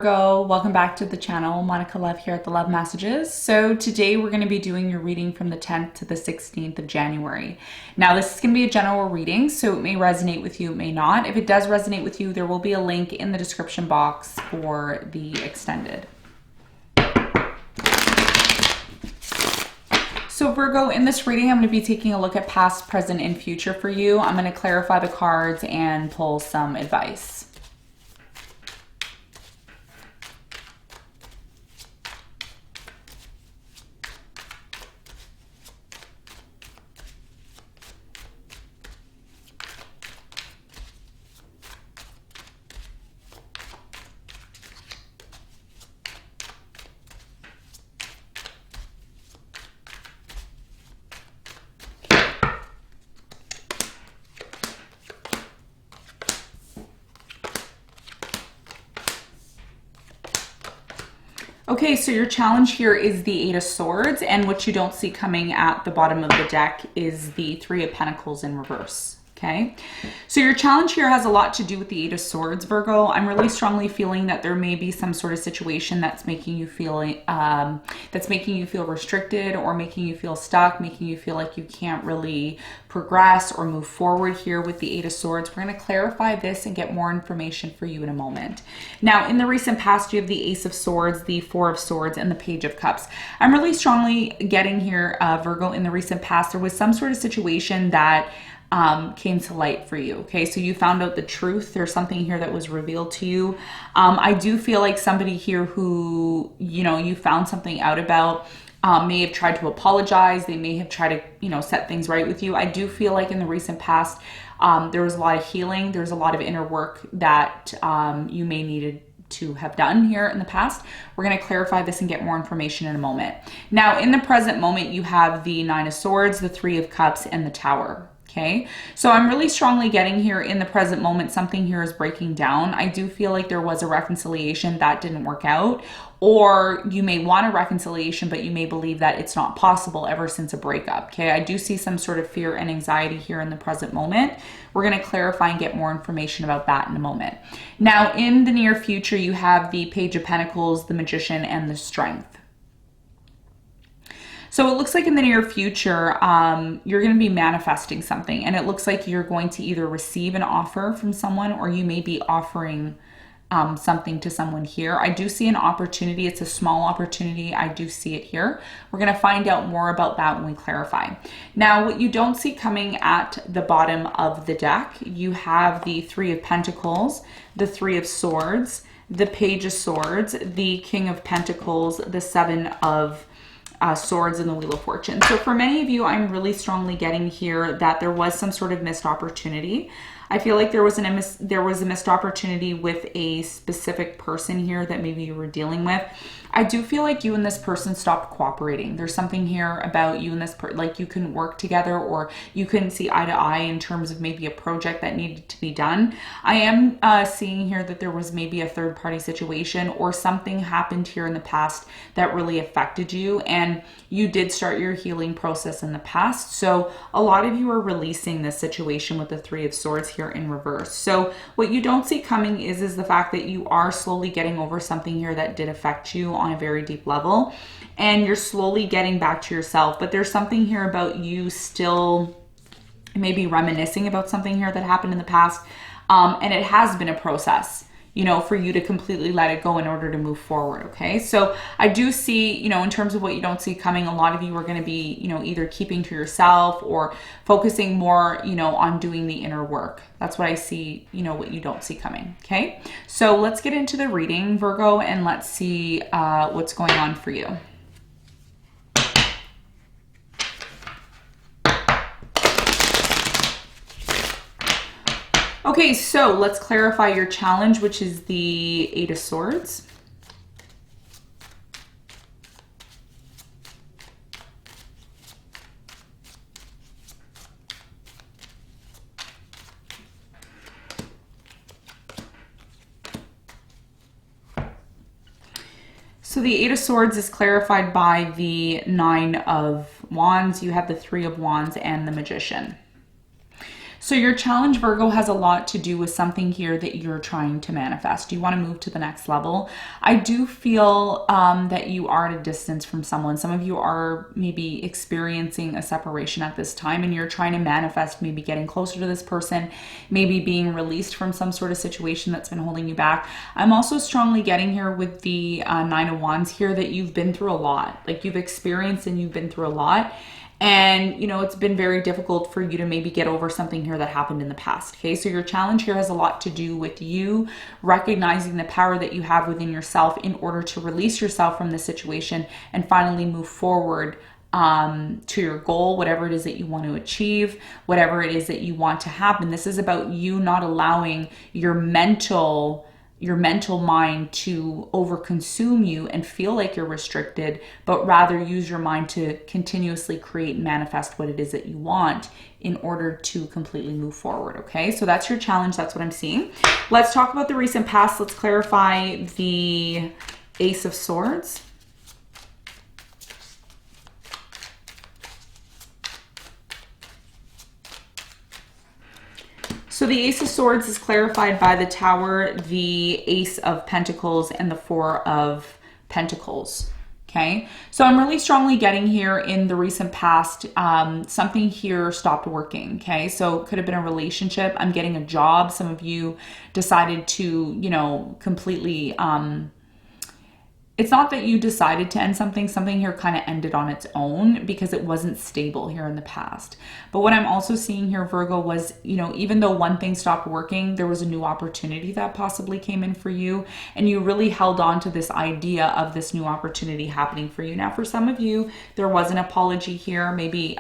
Virgo, welcome back to the channel. Monica Love here at the Love Messages. So today we're going to be doing your reading from the 10th to the 16th of January. Now this is going to be a general reading, so it may resonate with you, it may not. If it does resonate with you, there will be a link in the description box for the extended. So Virgo, in this reading, I'm going to be taking a look at past, present, and future for you. I'm going to clarify the cards and pull some advice. Okay, so your challenge here is the Eight of Swords, and what you don't see coming at the bottom of the deck is the Three of Pentacles in reverse. Okay, so your challenge here has a lot to do with the Eight of Swords, Virgo. I'm really strongly feeling that there may be some sort of situation that's making you feel restricted, or making you feel stuck, making you feel like you can't really progress or move forward here with the Eight of Swords. We're going to clarify this and get more information for you in a moment. Now, in the recent past, you have the Ace of Swords, the Four of Swords, and the Page of Cups. I'm really strongly getting here, Virgo, in the recent past, there was some sort of situation that came to light for you. Okay, so you found out the truth. There's something here that was revealed to you. I do feel like somebody here who, you found something out about may have tried to apologize. They may have tried to, set things right with you. I do feel like in the recent past, there was a lot of healing. There's a lot of inner work that you may needed to have done here in the past. We're going to clarify this and get more information in a moment. Now, in the present moment, you have the Nine of Swords, the Three of Cups, and the Tower. Okay, so I'm really strongly getting here in the present moment, something here is breaking down. I do feel like there was a reconciliation that didn't work out, or you may want a reconciliation, but you may believe that it's not possible ever since a breakup. Okay, I do see some sort of fear and anxiety here in the present moment. We're going to clarify and get more information about that in a moment. Now, in the near future, you have the Page of Pentacles, the Magician, and the Strength. So it looks like in the near future, you're going to be manifesting something, and it looks like you're going to either receive an offer from someone, or you may be offering something to someone here. I do see an opportunity. It's a small opportunity. I do see it here. We're going to find out more about that when we clarify. Now, what you don't see coming at the bottom of the deck, you have the Three of Pentacles, the Three of Swords, the Page of Swords, the King of Pentacles, the Seven of Swords, and the Wheel of Fortune. So for many of you, I'm really strongly getting here that there was some sort of missed opportunity. I feel like there was a missed opportunity with a specific person here that maybe you were dealing with. I do feel like you and this person stopped cooperating. There's something here about you and this person, like you couldn't work together, or you couldn't see eye to eye in terms of maybe a project that needed to be done. I am seeing here that there was maybe a third party situation, or something happened here in the past that really affected you, and you did start your healing process in the past. So a lot of you are releasing this situation with the Three of Swords here in reverse. So what you don't see coming is the fact that you are slowly getting over something here that did affect you on a very deep level, and you're slowly getting back to yourself. But there's something here about you still maybe reminiscing about something here that happened in the past, and it has been a process, for you to completely let it go in order to move forward. Okay, so I do see, in terms of what you don't see coming, a lot of you are going to be, either keeping to yourself or focusing more, on doing the inner work. That's what I see, what you don't see coming. Okay, so let's get into the reading, Virgo, and let's see what's going on for you. Okay, so let's clarify your challenge, which is the Eight of Swords. So the Eight of Swords is clarified by the Nine of Wands. You have the Three of Wands and the Magician. So your challenge, Virgo, has a lot to do with something here that you're trying to manifest. You want to move to the next level. I do feel that you are at a distance from someone. Some of you are maybe experiencing a separation at this time, and you're trying to manifest maybe getting closer to this person, maybe being released from some sort of situation that's been holding you back. I'm also strongly getting here with the Nine of Wands here that you've been through a lot. Like, you've experienced and you've been through a lot. And, you know, it's been very difficult for you to maybe get over something here that happened in the past. Okay, so your challenge here has a lot to do with you recognizing the power that you have within yourself in order to release yourself from this situation and finally move forward to your goal, whatever it is that you want to achieve, whatever it is that you want to happen. This is about you not allowing your mental mind to overconsume you and feel like you're restricted, but rather use your mind to continuously create and manifest what it is that you want in order to completely move forward. Okay, so that's your challenge. That's what I'm seeing. Let's talk about the recent past. Let's clarify the Ace of Swords. So the Ace of Swords is clarified by the Tower, the Ace of Pentacles, and the Four of Pentacles. Okay, so I'm really strongly getting here in the recent past, something here stopped working. Okay, so it could have been a relationship. I'm getting a job. Some of you decided to, you know, completely, it's not that you decided to end something. Something here kind of ended on its own because it wasn't stable here in the past. But what I'm also seeing here, Virgo, was, you know, even though one thing stopped working, there was a new opportunity that possibly came in for you. And you really held on to this idea of this new opportunity happening for you. Now, for some of you, there was an apology here. Maybe,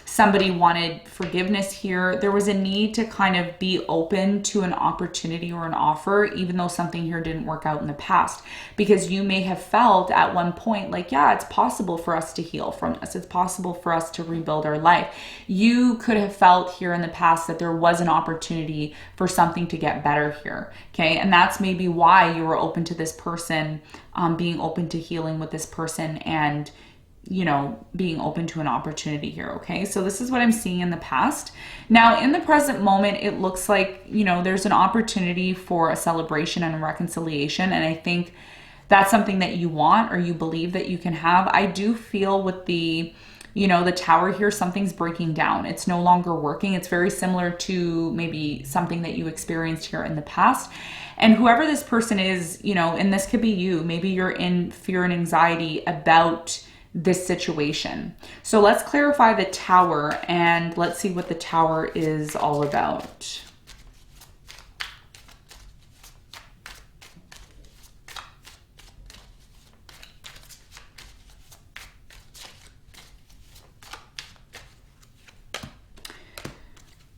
somebody wanted forgiveness here. There was a need to kind of be open to an opportunity or an offer, even though something here didn't work out in the past, because you may have felt at one point like, yeah, it's possible for us to heal from this. It's possible for us to rebuild our life. You could have felt here in the past that there was an opportunity for something to get better here. Okay. And that's maybe why you were open to this person, being open to healing with this person, and, you know, being open to an opportunity here. Okay, so this is what I'm seeing in the past. Now, in the present moment, it looks like, you know, there's an opportunity for a celebration and a reconciliation. And I think that's something that you want, or you believe that you can have. I do feel with the, you know, the Tower here, something's breaking down. It's no longer working. It's very similar to maybe something that you experienced here in the past. And whoever this person is, you know, and this could be you, maybe you're in fear and anxiety about this situation. So let's clarify the Tower, and let's see what the Tower is all about.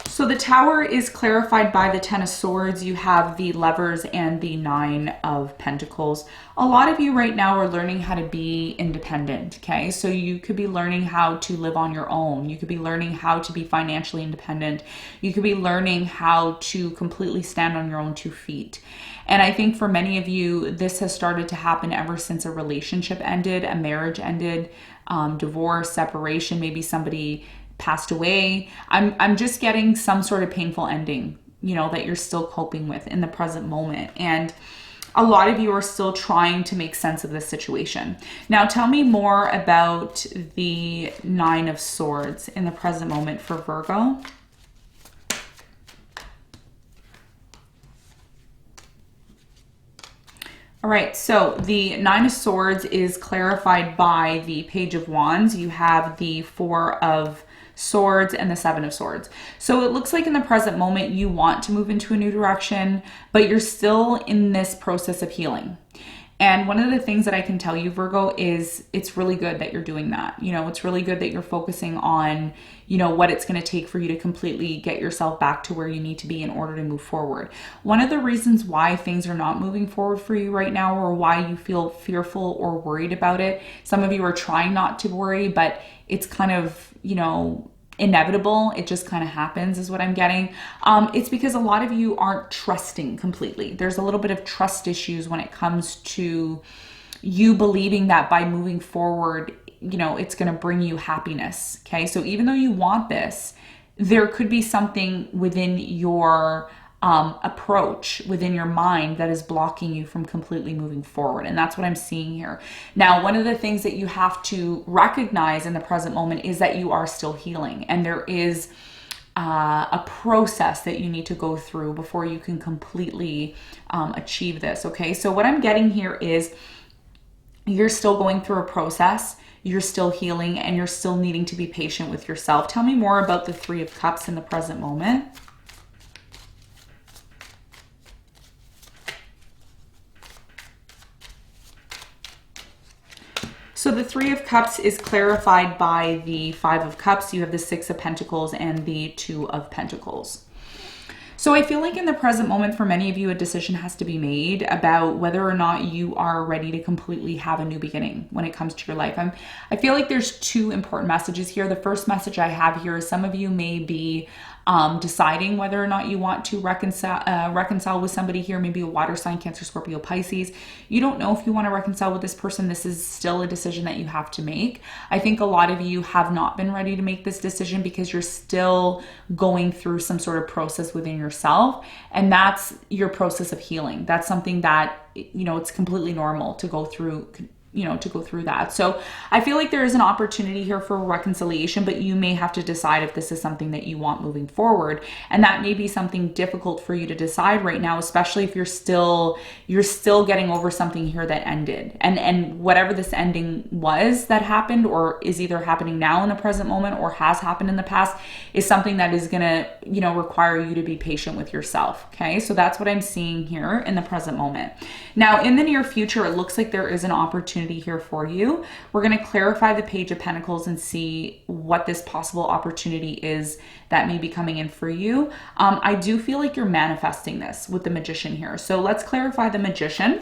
So the Tower is clarified by the Ten of Swords. You have the Lovers and the Nine of Pentacles. A lot of you right now are learning how to be independent, okay? So you could be learning how to live on your own. You could be learning how to be financially independent. You could be learning how to completely stand on your own 2 feet. And I think for many of you, this has started to happen ever since a relationship ended, a marriage ended, divorce, separation, maybe somebody passed away. I'm just getting some sort of painful ending, you know, that you're still coping with in the present moment. And a lot of you are still trying to make sense of this situation. Now, tell me more about the Nine of Swords in the present moment for Virgo. All right, so the Nine of Swords is clarified by the Page of Wands. You have the Four of Swords and the Seven of Swords. So it looks like in the present moment you want to move into a new direction, but you're still in this process of healing. And one of the things that I can tell you, Virgo, is it's really good that you're doing that. You know, it's really good that you're focusing on, you know, what it's going to take for you to completely get yourself back to where you need to be in order to move forward. One of the reasons why things are not moving forward for you right now, or why you feel fearful or worried about it, some of you are trying not to worry, but it's kind of, you know, inevitable. It just kind of happens is what I'm getting. It's because a lot of you aren't trusting completely. There's a little bit of trust issues when it comes to you believing that by moving forward, you know, it's going to bring you happiness. Okay. So even though you want this, there could be something within your approach, within your mind, that is blocking you from completely moving forward. And that's what I'm seeing here. Now, one of the things that you have to recognize in the present moment is that you are still healing, and there is a process that you need to go through before you can completely achieve this. Okay, so what I'm getting here is you're still going through a process, you're still healing, and you're still needing to be patient with yourself. Tell me more about the Three of Cups in the present moment. So the Three of Cups is clarified by the Five of Cups. You have the Six of Pentacles and the Two of Pentacles. So I feel like in the present moment, for many of you, a decision has to be made about whether or not you are ready to completely have a new beginning when it comes to your life. I feel like there's two important messages here. The first message I have here is some of you may be deciding whether or not you want to reconcile with somebody here, maybe a water sign, Cancer, Scorpio, Pisces. You don't know if you want to reconcile with this person. This is still a decision that you have to make. I think a lot of you have not been ready to make this decision because you're still going through some sort of process within yourself, and that's your process of healing. That's something that, you know, it's completely normal to go through, that. So I feel like there is an opportunity here for reconciliation, but you may have to decide if this is something that you want moving forward. And that may be something difficult for you to decide right now, especially if you're still getting over something here that ended. And whatever this ending was that happened, or is either happening now in the present moment or has happened in the past, is something that is gonna, require you to be patient with yourself. Okay, so that's what I'm seeing here in the present moment. Now, in the near future, it looks like there is an opportunity here for you. We're going to clarify the Page of Pentacles and see what this possible opportunity is that may be coming in for you. I do feel like you're manifesting this with the Magician here. So let's clarify the Magician.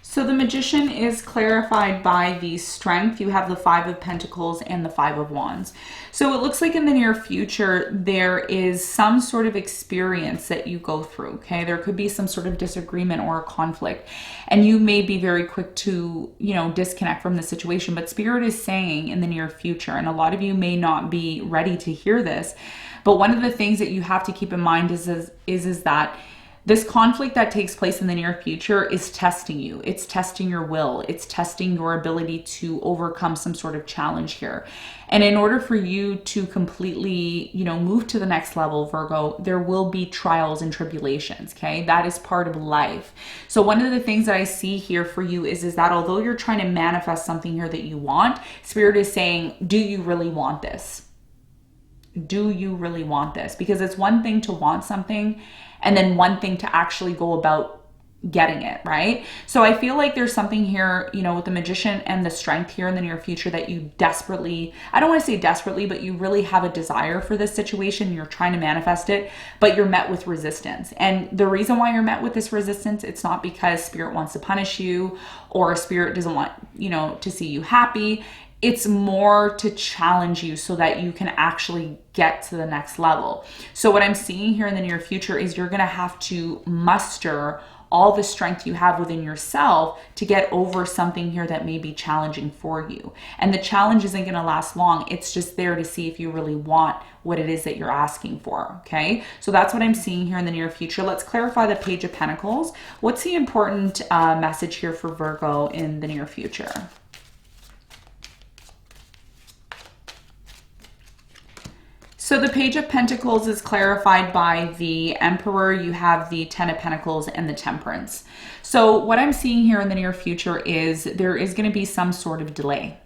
So the Magician is clarified by the Strength. You have the Five of Pentacles and the Five of Wands. So it looks like in the near future, there is some sort of experience that you go through, okay? There could be some sort of disagreement or a conflict, and you may be very quick to, disconnect from the situation, but Spirit is saying in the near future, and a lot of you may not be ready to hear this, but one of the things that you have to keep in mind is that this conflict that takes place in the near future is testing you. It's testing your will. It's testing your ability to overcome some sort of challenge here. And in order for you to completely, move to the next level, Virgo, there will be trials and tribulations, okay? That is part of life. So one of the things that I see here for you is that although you're trying to manifest something here that you want, Spirit is saying, do you really want this? Do you really want this? Because it's one thing to want something, and then one thing to actually go about getting it, right? So I feel like there's something here, with the Magician and the Strength here in the near future that you desperately, I don't want to say desperately, but you really have a desire for this situation. You're trying to manifest it, but you're met with resistance. And the reason why you're met with this resistance, it's not because Spirit wants to punish you or Spirit doesn't want, to see you happy. It's more to challenge you so that you can actually get to the next level. So what I'm seeing here in the near future is you're going to have to muster all the strength you have within yourself to get over something here that may be challenging for you. And the challenge isn't going to last long. It's just there to see if you really want what it is that you're asking for. Okay. So that's what I'm seeing here in the near future. Let's clarify the Page of Pentacles. What's the important message here for Virgo in the near future? So the Page of Pentacles is clarified by the Emperor. You have the Ten of Pentacles and the Temperance. So what I'm seeing here in the near future is there is going to be some sort of delay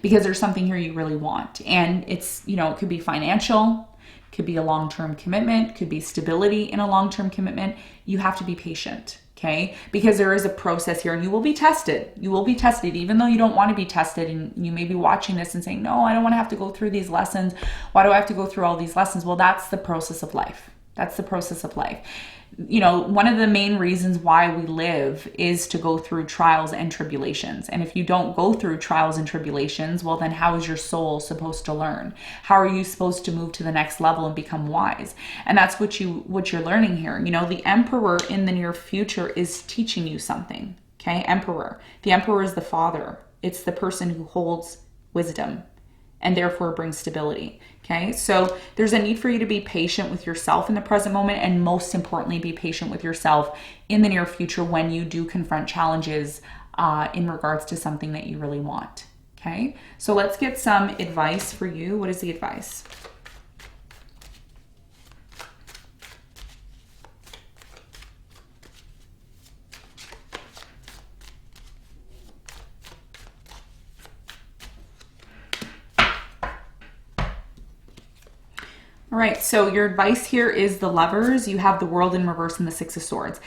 because there's something here you really want. And it's, it could be financial, could be a long-term commitment, could be stability in a long-term commitment. You have to be patient. Okay, because there is a process here and you will be tested. You will be tested, even though you don't want to be tested, and you may be watching this and saying, no, I don't want to have to go through these lessons. Why do I have to go through all these lessons? Well, that's the process of life. That's the process of life. You know, one of the main reasons why we live is to go through trials and tribulations. And if you don't go through trials and tribulations, well, then how is your soul supposed to learn? How are you supposed to move to the next level and become wise? And that's what you're learning here. You know, the Emperor in the near future is teaching you something. Okay, Emperor. The Emperor is the father. It's the person who holds wisdom and therefore brings stability. Okay, so there's a need for you to be patient with yourself in the present moment, and most importantly, be patient with yourself in the near future when you do confront challenges in regards to something that you really want. Okay, so let's get some advice for you. What is the advice? All right, so your advice here is the Lovers. You have the World in reverse and the Six of Swords.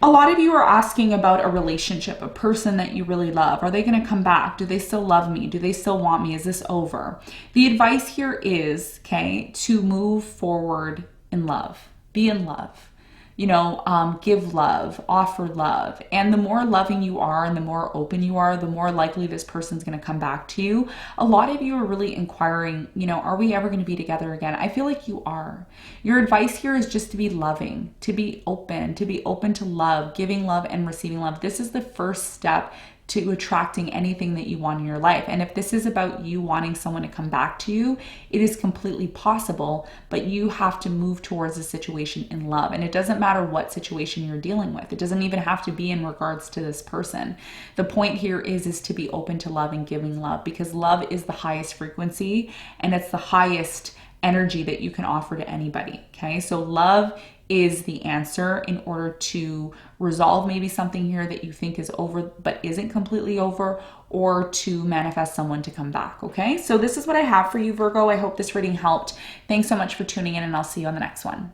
A lot of you are asking about a relationship, a person that you really love. Are they going to come back? Do they still love me? Do they still want me? Is this over? The advice here is, okay, to move forward in love. Be in love. You know, give love, offer love. And the more loving you are and the more open you are, the more likely this person's going to come back to you. A lot of you are really inquiring, you know, are we ever going to be together again? I feel like you are. Your advice here is just to be loving, to be open to love, giving love and receiving love. This is the first step to attracting anything that you want in your life. And if this is about you wanting someone to come back to you, it is completely possible, but you have to move towards a situation in love. And it doesn't matter what situation you're dealing with. It doesn't even have to be in regards to this person. The point here is to be open to love and giving love, because love is the highest frequency and it's the highest energy that you can offer to anybody. Okay, so love is the answer in order to resolve maybe something here that you think is over but isn't completely over, or to manifest someone to come back. Okay, so this is what I have for you, Virgo. I hope this reading helped. Thanks so much for tuning in, and I'll see you on the next one.